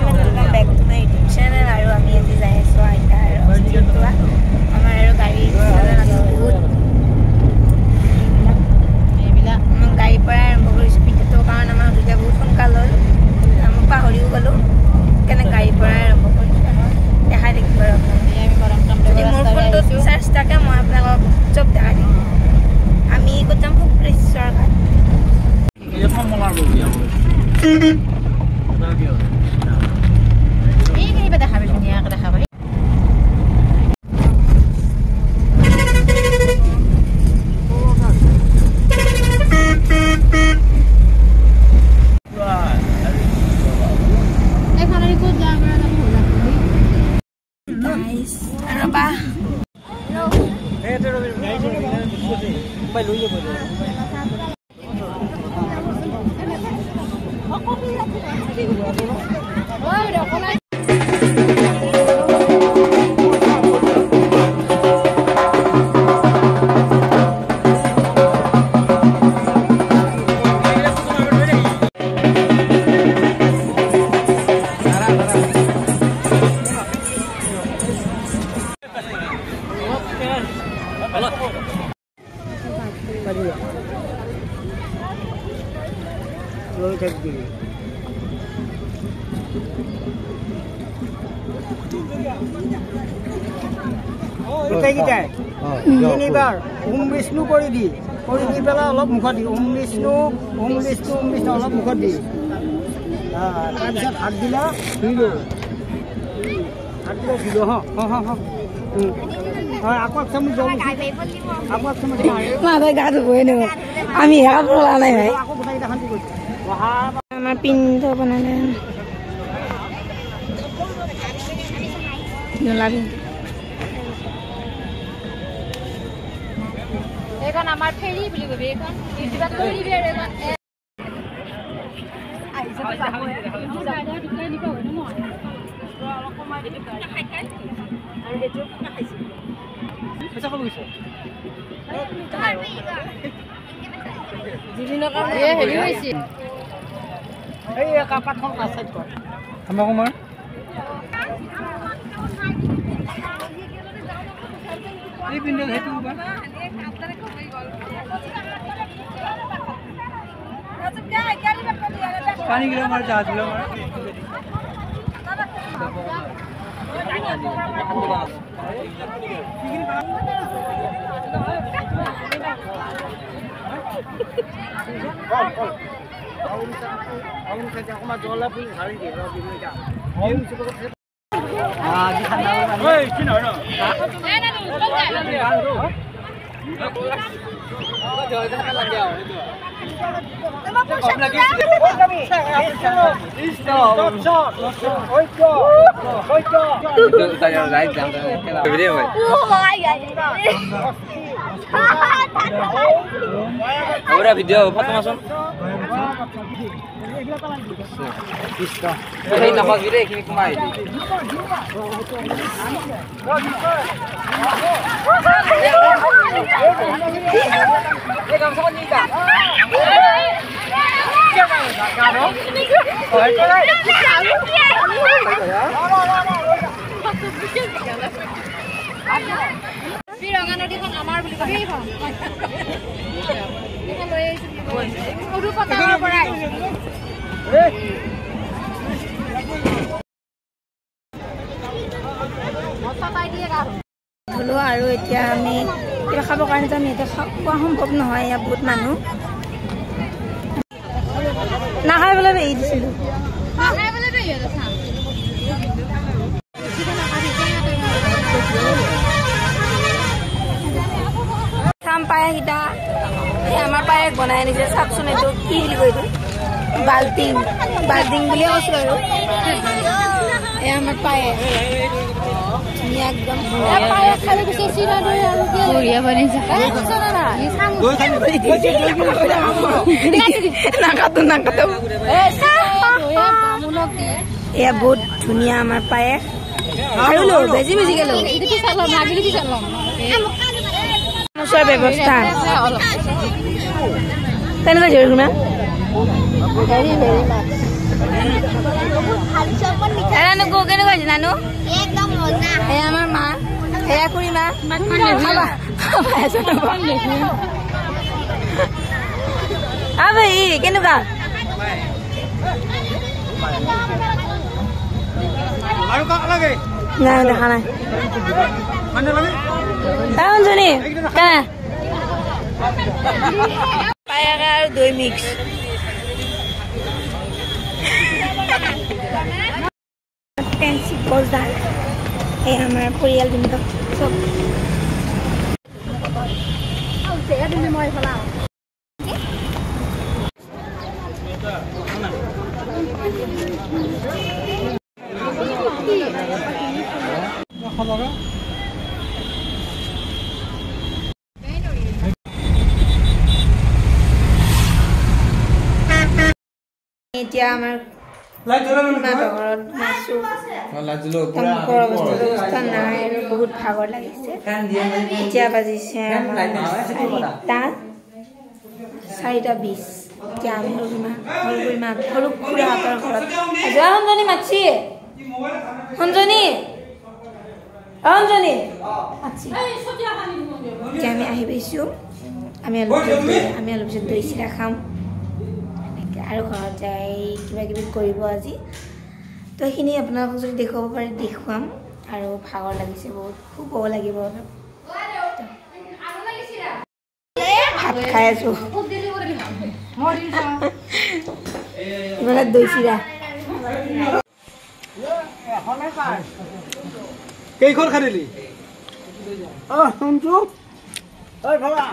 welcome back to my YouTube channel. Aru ami আজি যাই আছো আইতা আৰু অস্তিত্বা আমাৰ আৰু গাড়ী চালান আছে বহুত এইবিলা গাড়ী পৰা আৰম্ভ কৰিছো পিঠটো কাৰণ আমাৰ দুটা বহুত সোনকাল হ'ল আমি পাহৰিও গলো কেনে গাড়ী পৰা আৰম্ভ কৰিছো দেখাই দেখিব আৰু আমি গৰম কাম কৰি ৰাস্তা যাইছো চাৰ্জ টাকা মই আপোনাক চব দেখাই দিম আমি কতম ফুক্ৰেশ্বৰ ঘাট ये तो मोला हो गया एक ही बता हमें दुनिया का देखा भाई एक खाना को जा बड़ा ना हो जाता गाइस रबा नो ए तेरे गाइस भाई लो ये बोलो তিনিবাৰ ওম বিষ্ণু কৰি দি পেলাই অলপ মুখত দি ওম বিষ্ণু অলপ মুখত দি তাৰপিছত হাত দিলা ধুইলো আকৌ চামুচ জল আকৌ চামুচ মাথায় গা ধুবই নেব আমি হেয়া বলা নাই ভাই আকৌ গোটাই শান্তি কৰিছো আমাৰ পিণ্ড বানালে নলাবি এখন আমাৰ ফেৰি বুলি কবি এখন ইউটিউবত কৰি দিবি আৰু এখন আইছে তো যাব জায়গা ঢুকাই নিব হয় ন মই অলপ কমাই দিবি আৰু হেতু খাইছি পইচা কম গৈছে দিদিনৰ কাৰণে হেৰি হৈছে এই কাপাখন কাছাইত কর আমাক মই এই বিন্দু হেতু বা পানি গিলা মার জাহাজ গিলা মার Aku saja aku mah jual pun hari ni, kalau beli dah. Di sana. Hei, sini ada. Ahora video foto masuk. Ini nampak video kini kemai. Kamu sama ni tak? Pirangan nanti kan amar beli kami kan. Ini kan boleh. Udah potong berai. হলো আৰু এতিয়া আমি কিবা খাব কাৰণে যাম ইয়াতে খোৱা সম্ভৱ নহয় ইয়াত বহুত মানুহ নাখাই বোলে এৰি দিছিলোঁ খাম পায়সকেইটা আমাৰ পায়স বনাই আনিছে চাওকচোন এইটো কি বুলি কয় এইটো বাল্টিং বুলিয়ে কৈছোঁ আৰু এয়া আমাৰ পায়স একদম পায়স খালে পিছে চিৰা দৈ আৰু বঢ়িয়া বনাইছে নাকাটো এয়া বহুত ধুনীয়া আমাৰ পায়স আৰু লো বেজি বেজিকে লো চামোচাৰ ব্যৱস্থা তেনেকৈ জৰুৰী না হৈছে নানু একদম মজা এয়া আমাৰ মা এয়া খুৰীমা ভাই কেনেকুৱা নাই দেখা নাই অঞ্জনী পায়স আৰু দৈ মিক্স ফেঞ্চি বজাৰ এই আমাৰ পৰিয়াল বৃন্দ চব মই ভলাও এতিয়া আমাৰ ঘৰত মাছো অৱস্থা নাই আৰু বহুত ভাগৰ লাগিছে এতিয়া বাজিছে 4:20 এতিয়া আমি সৰু খুৰাহঁতৰ ঘৰত যোৱা সঞ্জনী মাতছি সঞ্জনী অঞ্জনী এতিয়া আমি আহি পাইছোঁ আমি অলপ পিছত দৈ চিৰা খাম আৰু ঘৰত যাই কিবা কিবি কৰিব আজি তো এইখিনি আপোনালোকক যদি দেখুৱাব পাৰি দেখুৱাম আৰু ভাগৰ লাগিছে বহুত শুবও লাগিব ভাত খাই আছোঁ দৈ চিৰা কেইখন খাদিলি শুনছো ঐ ভবা